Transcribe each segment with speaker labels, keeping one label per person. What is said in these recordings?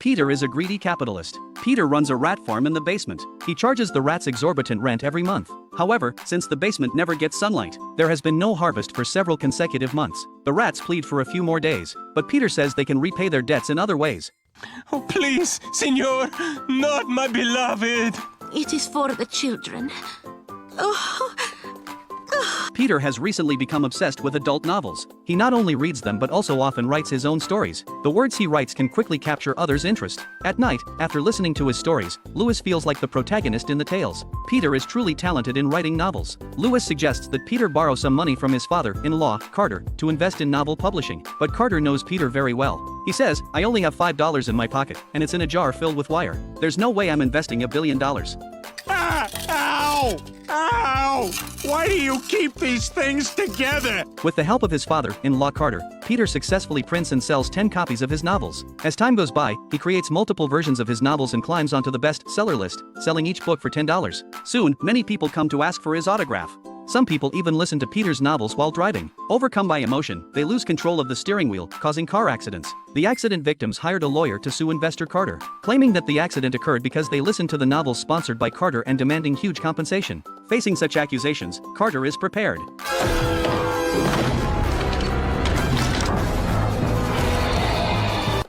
Speaker 1: Peter is a greedy capitalist. Peter runs a rat farm in the basement. He charges the rats exorbitant rent every month. However, since the basement never gets sunlight, there has been no harvest for several consecutive months. The rats plead for a few more days, but Peter says they can repay their debts in other ways.
Speaker 2: Oh, please, senor, not my beloved.
Speaker 3: It is for the children. Oh.
Speaker 1: Peter has recently become obsessed with adult novels. He not only reads them but also often writes his own stories. The words he writes can quickly capture others' interest. At night, after listening to his stories, Lewis feels like the protagonist in the tales. Peter is truly talented in writing novels. Lewis suggests that Peter borrow some money from his father-in-law, Carter, to invest in novel publishing. But Carter knows Peter very well. He says, "I only have $5 in my pocket, and it's in a jar filled with wire. There's no way I'm investing $1 billion.
Speaker 4: Ah! Ow! Ow! Why do you keep these things together?
Speaker 1: With the help of his father-in-law Carter, Peter successfully prints and sells 10 copies of his novels. As time goes by, he creates multiple versions of his novels and climbs onto the best-seller list, selling each book for $10. Soon, many people come to ask for his autograph. Some people even listen to Peter's novels while driving. Overcome by emotion, they lose control of the steering wheel, causing car accidents. The accident victims hired a lawyer to sue investor Carter, claiming that the accident occurred because they listened to the novels sponsored by Carter and demanding huge compensation. Facing such accusations, Carter is prepared.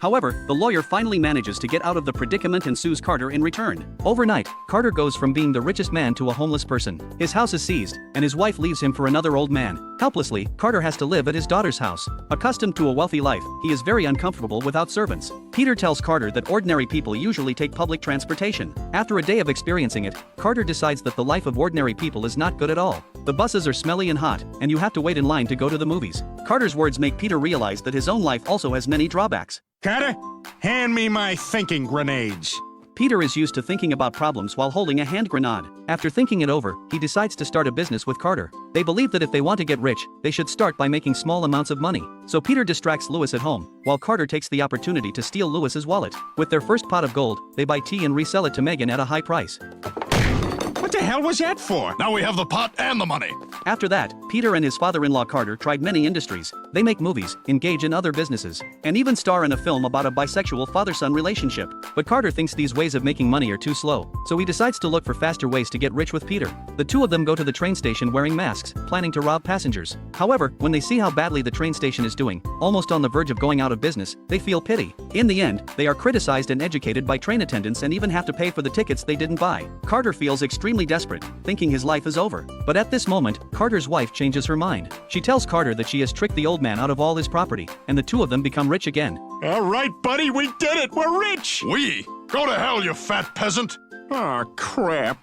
Speaker 1: However, the lawyer finally manages to get out of the predicament and sues Carter in return. Overnight, Carter goes from being the richest man to a homeless person. His house is seized, and his wife leaves him for another old man. Helplessly, Carter has to live at his daughter's house. Accustomed to a wealthy life, he is very uncomfortable without servants. Peter tells Carter that ordinary people usually take public transportation. After a day of experiencing it, Carter decides that the life of ordinary people is not good at all. The buses are smelly and hot, and you have to wait in line to go to the movies. Carter's words make Peter realize that his own life also has many drawbacks.
Speaker 4: Carter, hand me my thinking grenades.
Speaker 1: Peter is used to thinking about problems while holding a hand grenade. After thinking it over, he decides to start a business with Carter. They believe that if they want to get rich, they should start by making small amounts of money. So Peter distracts Lewis at home, while Carter takes the opportunity to steal Lewis's wallet. With their first pot of gold, they buy tea and resell it to Megan at a high price.
Speaker 4: What the hell was that for?
Speaker 5: Now we have the pot and the money.
Speaker 1: After that, Peter and his father-in-law Carter tried many industries. They make movies, engage in other businesses, and even star in a film about a bisexual father-son relationship. But Carter thinks these ways of making money are too slow, so he decides to look for faster ways to get rich with Peter. The two of them go to the train station wearing masks, planning to rob passengers. However, when they see how badly the train station is doing, almost on the verge of going out of business, they feel pity. In the end, they are criticized and educated by train attendants and even have to pay for the tickets they didn't buy. Carter feels extremely desperate, thinking his life is over. But at this moment, Carter's wife changes her mind. She tells Carter that she has tricked the old man out of all his property, and the two of them become rich again.
Speaker 4: All right, buddy, we did it. We're rich.
Speaker 5: We? Go to hell, you fat peasant.
Speaker 4: Aw, crap.